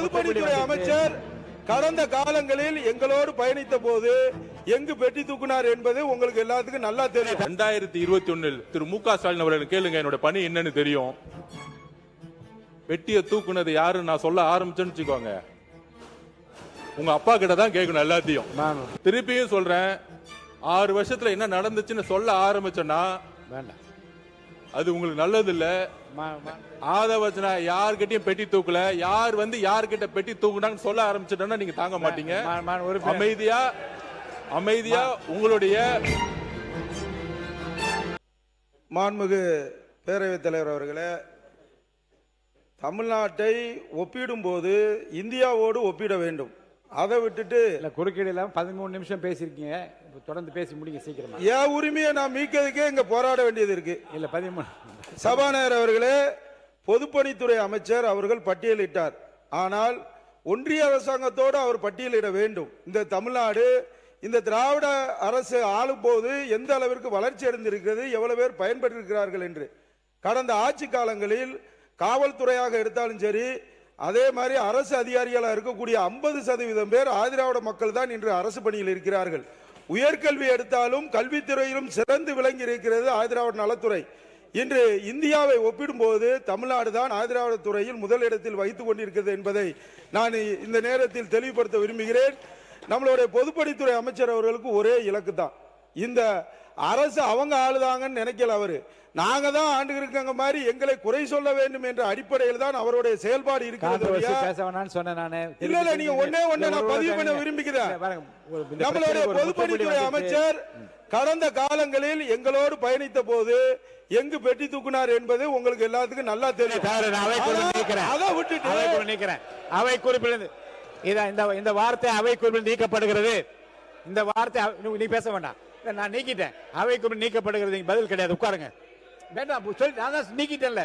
பொதுப்பணித்துறை அமைச்சர் கடந்த காலங்களில் எங்களோடு பயணித்த போது எங்கு பெட்டி தூக்குனார் என்பது உங்களுக்கு எல்லாத்துக்கும் நல்லா தெரியும். 2021 திரு மு க ஸ்டாலின் அவர்கள் கேளுங்க, என்னோட பணி என்னன்னு தெரியும். பெட்டியை தூக்குனது யாரு நான் சொல்ல ஆரம்பிச்சேன்னு வச்சுக்கோங்க, உங்க அப்பா கிட்ட தான் கேட்கணும் எல்லாத்தையும். திருப்பியும் சொல்றேன், 6 வருஷத்துல என்ன நடந்துச்சுன்னு சொல்ல ஆரம்பிச்சேன்னா அது உங்களுக்கு நல்லது இல்ல. ஆதவச்சனா யார்கிட்டயும் பெட்டி தூக்கல, யார் வந்து யார்கிட்ட பெட்டி தூக்குனாங்கன்னு சொல்ல ஆரம்பிச்சிட்டோம்னா நீங்க தாங்க மாட்டீங்க. அமைதியா உங்களுடைய மாண்புமிகு பேரவைத் தலைவர் அவர்களே, தமிழ்நாட்டை ஒப்பிடும் போது இந்தியாவோடு ஒப்பிட வேண்டும். அதை விட்டுட்டு குறுக்கீடு இல்லாம 13 நிமிஷம் பேசிருக்கீங்க, தொடர்ந்து பேசி முடிங்க சீக்கிரமா. என் உரிமையை நான் மீட்கிறதுக்கே இங்க போராட வேண்டியது இருக்கு. இல்ல 13 சபாநாயகர் அவர்களே, பொதுப்பணித்துறை அமைச்சர் அவர்கள் பட்டியலிட்டார். ஆனால் ஒன்றிய அரசாங்கத்தோடு அவர் பட்டியலிட வேண்டும். இந்த தமிழ்நாடு இந்த திராவிட அரசு ஆளும் போது எந்த அளவிற்கு வளர்ச்சி அடைந்திருக்கிறது, எவ்வளவு பேர் பயன்பெற்றிருக்கிறார்கள் என்று. கடந்த ஆட்சி காலங்களில் காவல்துறையாக எடுத்தாலும் சரி, அதே மாதிரி அரசு அதிகாரிகளாக இருக்கக்கூடிய 50% பேர் ஆதிராவிட மக்கள் தான் இன்று அரசு பணியில் இருக்கிறார்கள். உயர்கல்வி எடுத்தாலும் கல்வித்துறையிலும் சிறந்து விளங்கி இருக்கிறது ஆதிராவிட நலத்துறை. இன்று இந்தியாவை ஒப்பிடும்போது தமிழ்நாடு தான் ஆதிராவிட துறையில் முதலிடத்தில் வைத்துக் கொண்டிருக்கிறது என்பதை நான் இந்த நேரத்தில் தெளிவுபடுத்த விரும்புகிறேன். நம்மளுடைய பொதுப்பணித்துறை அமைச்சர் அவர்களுக்கு ஒரே இலக்கு தான், இந்த அரசு அவங்க ஆளுதாங்கன்னு நினைக்கல. அவரு நாங்க தான் ஆண்டு இருக்காங்க மாதிரி எங்களை குறை சொல்ல வேண்டும் என்ற அடிப்படையில் தான் அவருடைய செயல்பாடு இருக்கிறது. இல்ல நீங்க ஒன்னே நான் பதிவு பண்ண விரும்புகிறேன். நம்மளுடைய பொதுப்பணித்துறை அமைச்சர் கடந்த காலங்களில் எங்களோடு பயணித்த போது எங்கு பெட்டி தூக்குனார் என்பது உங்களுக்கு எல்லாத்துக்கும் நல்லா தெரியும். அதை விட்டுட்டு அவை குறிப்பில் இந்த வார்த்தை அவை குறிப்பில் நீக்கப்படுகிறது. இந்த வார்த்தை நீ பேச வேண்டாம், நான் நீக்கிட்டேன். அவை குறிப்பில் நீக்கப்படுகிறது, பதில் கிடையாது, உட்காருங்க. வேண்டாம் சொல்லி நான் தான் நீக்கிட்டேன்ல,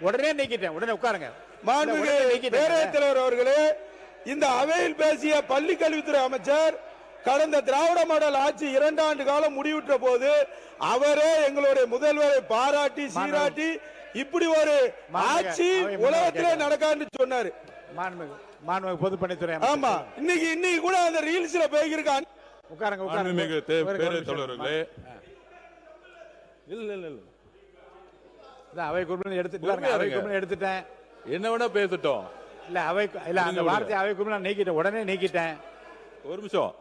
உடனே நீக்கிட்டேன், உடனே உட்காருங்க. மாண்புமிகு பேரவைத் தலைவர் அவர்களே, இந்த அவையில் பேசிய பள்ளி கல்வித்துறை அமைச்சர் கடந்த திராவிட மாடல் ஆட்சி 2 ஆண்டு காலம் முடிவுற்ற போது அவரே எங்களுடைய முதல்வரை பாராட்டி சீராட்டி இப்படி ஒரு ஆட்சி உலகத்திலே நடக்கான்னு சொன்னாரு. மாண்புமிகு பொதுப்பணித்துறை ஆமா, இன்னைக்கு கூட அந்த ரீல்ஸ்ல போயிருக்கான். உட்காருங்க உட்காருங்க. அவை குறிப்பில் எடுத்துட்டேன். என்ன வேணா பேசட்டும். இல்ல அவை இல்ல அந்த வார்த்தை அவை குறிப்பில் நான் நீக்கிட்டேன், உடனே நீக்கிட்டேன். ஒரு நிமிஷம்.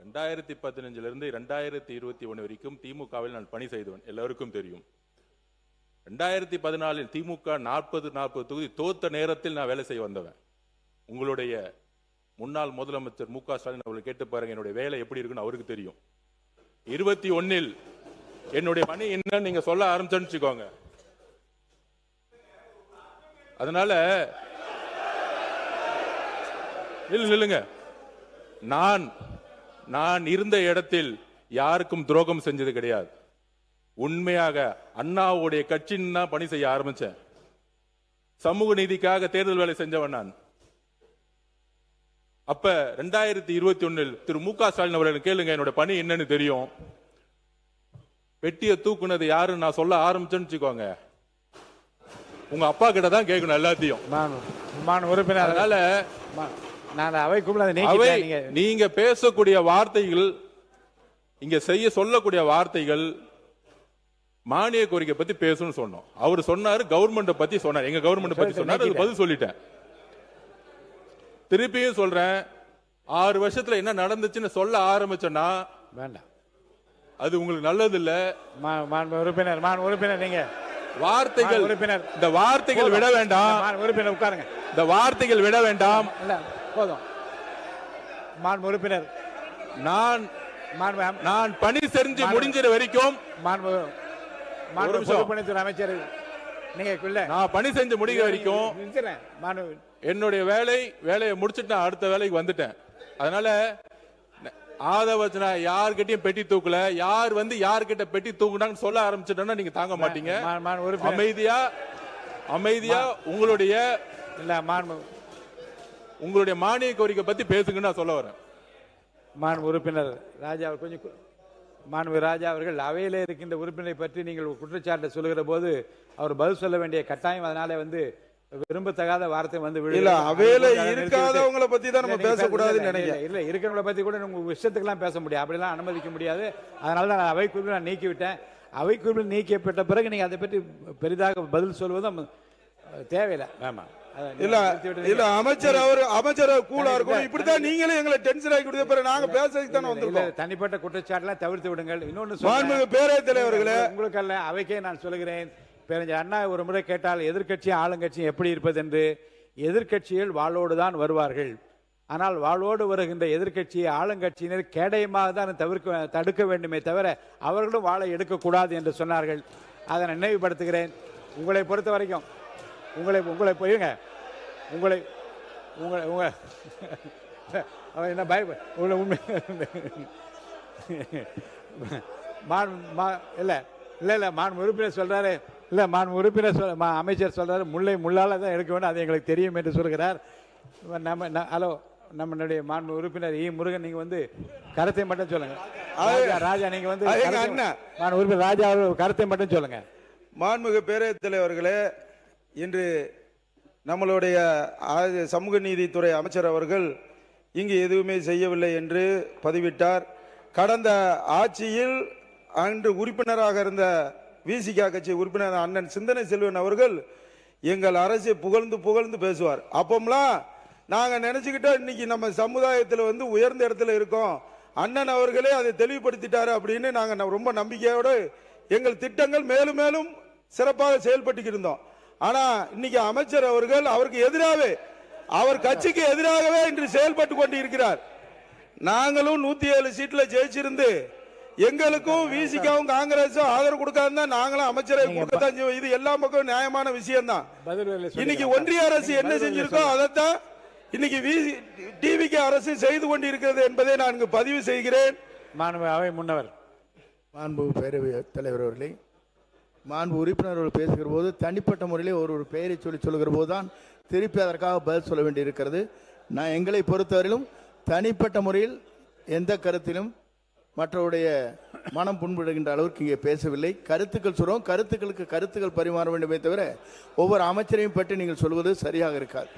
2015 இருந்து 2021 வரைக்கும் திமுகவில் நான் பணி செய்தவன், எல்லாருக்கும் தெரியும். 2014 திமுக 40 தொகுதி தோத்த நேரத்தில் நான் வேலை செய்ய வந்தவன். உங்களுடைய முன்னாள் முதலமைச்சர் மு க ஸ்டாலின் அவர்கள் கேட்டு பாருங்க, என்னுடைய வேலை எப்படி இருக்குன்னு அவருக்கு தெரியும். 21 என்னுடைய பணி என்னன்னு நீங்க சொல்ல ஆரம்பிச்சேன்னு வச்சுக்கோங்க. அதனால இல்லைங்க, நான் இருந்த இடத்தில் யாருக்கும் துரோகம் செஞ்சது கிடையாது. உண்மையாக அண்ணாவுடைய கட்சின்னு தான் பணி செய்ய ஆரம்பிச்சேன். சமூக நீதிக்காக தேர்தல் வேலை செஞ்சவன் நான். அப்ப 2021 திரு மு க ஸ்டாலின் அவர்கள் கேளுங்க, என்னோட பணி என்னன்னு தெரியும். பெட்டியை தூக்குனது யாருன்னு நான் சொல்ல ஆரம்பிச்சேன்னு வச்சுக்கோங்க, உங்க அப்பா கிட்ட தான் கேட்கணும் எல்லாத்தையும். அதனால நீங்க பேசக்கூடிய வார்த்தைகள், இங்க செய்ய சொல்லக்கூடிய வார்த்தைகள் மானிய கோரிக்கை பத்தி பேசணும்னு சொன்னோம். அவர் சொன்னாரு, கவர்மெண்ட் பத்தி சொன்னார், எங்க கவர்மெண்ட் பத்தி சொன்னாரு, பதில் சொல்லிட்டேன். திருப்பியும் சொல்றேன், 6 வருஷத்துல என்ன நடந்துச்சுன்னு சொல்ல ஆரம்பிச்சேன்னா வேண்டாம், அது உங்களுக்கு நல்லது இல்ல. உறுப்பினர் நீங்க வார்த்தைகள் இந்த வார்த்தைகள் விட வேண்டாம். உறுப்பினர் உட்காருங்க. இந்த வார்த்தைகள் விட வேண்டாம். போதும். உறுப்பினர் நான் பணி செஞ்சு முடிஞ்ச வரைக்கும் பொதுப்பணித்துறை அமைச்சர் நீங்க நான் பணி செஞ்சு முடிக்கிற வரைக்கும் என்னுடைய வேலையை முடிச்சுட்டு நான் அடுத்த வேலைக்கு வந்துட்டேன். அதனால ஆதவச்சனா யார்கிட்டயும் பெட்டி தூக்கல, யார் வந்து யார்கிட்ட பெட்டி தூக்குனாங்கன்னு சொல்ல ஆரம்பிச்சிட்டோம்னா நீங்க தாங்க மாட்டீங்க. அமைதியா உங்களுடைய மானிய கோரிக்கை பத்தி பேசுங்கன்னு நான் சொல்ல வரேன். உறுப்பினர் ராஜா ராஜா அவர்கள் அவையிலே இருக்கின்ற உறுப்பினரை பற்றி நீங்கள் குற்றச்சாட்டை சொல்லுகிற போது அவர் பதில் சொல்ல வேண்டிய கட்டாயம், அதனால விரும்பத்தகாத வார்த்தை வந்து இல்ல அவையில இருக்காதவங்களை பத்தி தான் நம்ம பேசக்கூடாதுன்னு நினைக்கிறேன். இல்ல இருக்கிறவங்களை பத்தி கூட உங்க இஷ்டத்துக்குலாம் பேச முடியாது, அப்படிலாம் அனுமதிக்க முடியாது. அதனால தான் அவை குறிப்பில் நான் நீக்கி விட்டேன். அவை குறிப்பில் நீக்கப்பட்ட பிறகு நீங்க அதை பற்றி பெரிதாக பதில் சொல்வதும் தேவையில்லை. ஆமா இல்ல இல்ல அமைச்சர் கூலா இருக்கும். இப்படித்தான் நீங்களே எங்களை டென்ஷன் ஆகி கொடுத்த பிறகு நாங்க பேசுறதுக்கு தானே வந்திருக்கோம். தனிப்பட்ட குற்றச்சாட்டுலாம் தவிர்த்து விடுங்கள். இன்னொன்னு பேரவைத் தலைவர்களே, உங்களுக்கு அல்ல அவைக்கே நான் சொல்லுகிறேன். பேரறிஞர் அண்ணா ஒரு முறை கேட்டால் எதிர்க்கட்சியும் ஆளுங்கட்சியும் எப்படி இருப்பது என்று. எதிர்க்கட்சிகள் வாளோடு தான் வருவார்கள். ஆனால் வாளோடு வருகின்ற எதிர்க்கட்சியை ஆளுங்கட்சியினர் கேடயமாக தான் தடுக்க வேண்டுமே தவிர அவர்களும் வாளை எடுக்கக்கூடாது என்று சொன்னார்கள். அதை நான் நினைவுபடுத்துகிறேன். உங்களை பொறுத்த வரைக்கும் உங்களை போயுங்க உங்களை என்ன பய உண்மை இல்லை இல்லை இல்லை மாண்பு உறுப்பினர் சொல்றாரு. இல்லை மாண்பு உறுப்பினர் அமைச்சர் சொல்றாரு முல்லை முள்ளால தான் எடுக்க வேண்டும், அது எங்களுக்கு தெரியும் என்று சொல்கிறார். ஹலோ நம்மளுடைய மாண்பு உறுப்பினர் முருகன் நீங்க வந்து கருத்தை மட்டும் சொல்லுங்க. ராஜா நீங்க வந்து மாண்பு உறுப்பினர் ராஜா கருத்தை மட்டும் சொல்லுங்க. மாண்புமிகு பேரவைத் தலைவர்களே, இன்று நம்மளுடைய சமூக நீதித்துறை அமைச்சர் அவர்கள் இங்கு எதுவுமே செய்யவில்லை என்று பதிவிட்டார். கடந்த ஆட்சியில் அன்று உறுப்பினராக இருந்த விசிக கட்சி உறுப்பினர் அண்ணன் சிந்தனை செல்வன் அவர்கள் எங்கள் அரசை புகழ்ந்து புகழ்ந்து பேசுவார். அப்போம்லாம் நாங்க நினைச்சுக்கிட்டோம் இன்னைக்கு நம்ம சமுதாயத்தில் வந்து உயர்ந்த இடத்துல இருக்கோம், அண்ணன் அவர்களே அதை தெளிவுபடுத்திட்டாரு அப்படின்னு நாங்க ரொம்ப நம்பிக்கையோடு எங்கள் திட்டங்கள் மேலும் மேலும் சிறப்பாக செயல்பட்டு இருந்தோம். ஆனா இன்னைக்கு அமைச்சர் அவர்கள் அவருக்கு எதிராகவே, அவர் கட்சிக்கு எதிராகவே இன்று செயல்பட்டு கொண்டு இருக்கிறார். நாங்களும் 107 சீட்ல ஜெயிச்சிருந்து எங்களுக்கும் விசிகாவும் காங்கிரஸும் ஆதரவு கொடுக்காது நாங்களும் அமைச்சரை கொடுக்கத்தான். இது எல்லா பக்கம் நியாயமான விஷயம் தான். இன்னைக்கு ஒன்றிய அரசு என்ன செஞ்சிருக்கோ அதைத்தான் இன்னைக்கு டிவிகே அரசு செய்து கொண்டு இருக்கிறது என்பதை நான் இங்கு பதிவு செய்கிறேன். மாண்பு அவை முன்னவர் மாண்பு பேரவைத் தலைவர் அவர்களே, மாண்பு உறுப்பினர்கள் பேசுகிற போது தனிப்பட்ட முறையிலே ஒரு பெயரை சொல்லுகிற போது தான் திருப்பி அதற்காக பதில் சொல்ல வேண்டி இருக்கிறது. நான் எங்களை பொறுத்தவரையிலும் தனிப்பட்ட முறையில் எந்த கருத்திலும் மற்றவருடைய மனம் புண்படுகின்ற அளவுக்கு இங்கே பேசவில்லை. கருத்துக்கள் சொல்றோம், கருத்துக்களுக்கு கருத்துக்கள் பரிமாற வேண்டுமே தவிர ஒவ்வொரு அமைச்சரையும் பற்றி நீங்கள் சொல்வது சரியாக இருக்காது.